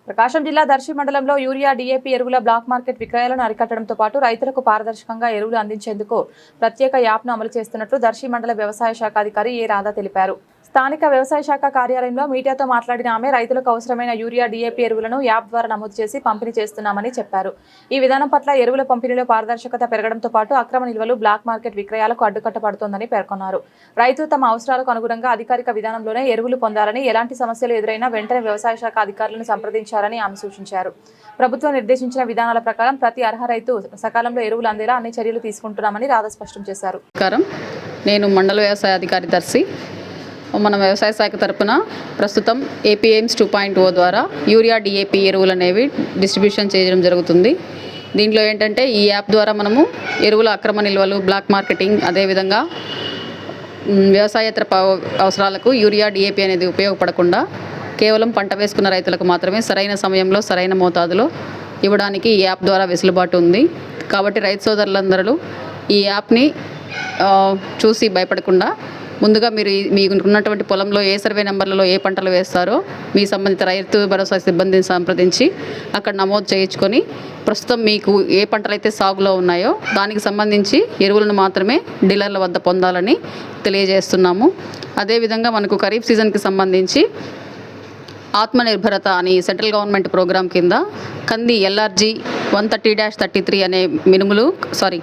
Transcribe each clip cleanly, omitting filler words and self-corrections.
ప్రకాశం జిల్లా దర్శి మండలంలో urea DAP ఎరువుల బ్లాక్ మార్కెట్ విక్రయాలను అరికట్టడంతో పాటు రైతులకు పారదర్శకంగా ఎరువులు అందించేందుకు ప్రత్యేక యాప్ను అమలు చేస్తున్నట్లు దర్శి మండల వ్యవసాయ శాఖ అధికారి ఏ రాధా తెలిపారు. స్థానిక వ్యవసాయ శాఖ కార్యాలయంలో మీడియాతో మాట్లాడిన ఆమె రైతులకు అవసరమైన యూరియా డీఏపీ ఎరువులను యాప్ ద్వారా నమోదు చేసి పంపిణీ చేస్తున్నామని చెప్పారు. ఈ విధానం పట్ల ఎరువుల పంపిణీలో పారదర్శకత పెరగడంతో పాటు అక్రమ నిల్వలు బ్లాక్ మార్కెట్ విక్రయాలకు అడ్డుకట్టబడుతోందని పేర్కొన్నారు. రైతులు తమ అవసరాలకు అనుగుణంగా అధికారిక విధానంలోనే ఎరువులు పొందాలని, ఎలాంటి సమస్యలు ఎదురైనా వెంటనే వ్యవసాయ శాఖ అధికారులను సంప్రదించాలని ఆమె సూచించారు. ప్రభుత్వం నిర్దేశించిన విధానాల ప్రకారం ప్రతి అర్హ రైతు సకాలంలో ఎరువులు అందేలా అన్ని చర్యలు తీసుకుంటున్నామని రాధా స్పష్టం చేశారు. నేను మండల వ్యవసాయ అధికారి దర్శి. మన వ్యవసాయ శాఖ తరపున ప్రస్తుతం ఏపీ ఎయిమ్స్ 2.0 ద్వారా యూరియా డీఏపీ ఎరువులు అనేవి డిస్ట్రిబ్యూషన్ చేయడం జరుగుతుంది. దీంట్లో ఏంటంటే ఈ యాప్ ద్వారా మనము ఎరువుల అక్రమ నిల్వలు, బ్లాక్ మార్కెటింగ్, అదేవిధంగా వ్యవసాయేతర అవసరాలకు యూరియా డీఏపీ అనేది ఉపయోగపడకుండా కేవలం పంట వేసుకున్న రైతులకు మాత్రమే సరైన సమయంలో సరైన మోతాదులో ఇవ్వడానికి ఈ యాప్ ద్వారా వెసులుబాటు ఉంది. కాబట్టి రైతు సోదరులందరూ ఈ యాప్ని చూసి భయపడకుండా ముందుగా మీకు ఉన్నటువంటి పొలంలో ఏ సర్వే నెంబర్లలో ఏ పంటలు వేస్తారో మీ సంబంధిత రైతు భరోసా సిబ్బందిని సంప్రదించి అక్కడ నమోదు చేయించుకొని ప్రస్తుతం మీకు ఏ పంటలు అయితే సాగులో ఉన్నాయో దానికి సంబంధించి ఎరువులను మాత్రమే డీలర్ల వద్ద పొందాలని తెలియజేస్తున్నాము. అదేవిధంగా మనకు ఖరీఫ్ సీజన్కి సంబంధించి ఆత్మనిర్భరత అని సెంట్రల్ గవర్నమెంట్ ప్రోగ్రాం కింద కంది ఎల్ఆర్జీ 130-33 అనే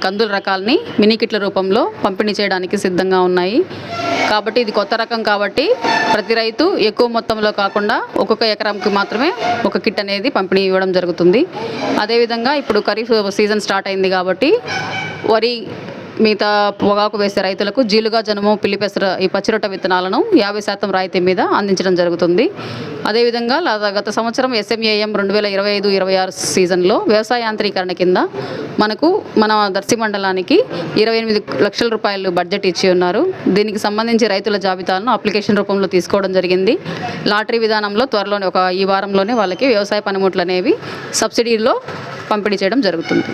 కందుల రకాలని మినీ కిట్ల రూపంలో పంపిణీ చేయడానికి సిద్ధంగా ఉన్నాయి. కాబట్టి ఇది కొత్త రకం కాబట్టి ప్రతి రైతు ఎక్కువ మొత్తంలో కాకుండా ఒక్కొక్క ఎకరానికి మాత్రమే ఒక కిట్ అనేది పంపిణీ ఇవ్వడం జరుగుతుంది. అదేవిధంగా ఇప్పుడు ఖరీఫ్ సీజన్ స్టార్ట్ అయింది కాబట్టి వరి, మిగతా పొగాకు వేసే రైతులకు జీలుగా, జనుము, పిల్లిపెసర ఈ పచ్చిరొట్ట విత్తనాలను 50% రాయితీ మీద అందించడం జరుగుతుంది. అదేవిధంగా గత సంవత్సరం SMAM 2025-26 సీజన్లో వ్యవసాయ యాంత్రీకరణ కింద మన దర్శి మండలానికి 28 లక్షల రూపాయలు బడ్జెట్ ఇచ్చి ఉన్నారు. దీనికి సంబంధించి రైతుల జాబితాలను అప్లికేషన్ రూపంలో తీసుకోవడం జరిగింది. లాటరీ విధానంలో త్వరలోనే ఈ వారంలోనే వాళ్ళకి వ్యవసాయ పనిముట్లు అనేవి సబ్సిడీలో పంపిణీ చేయడం జరుగుతుంది.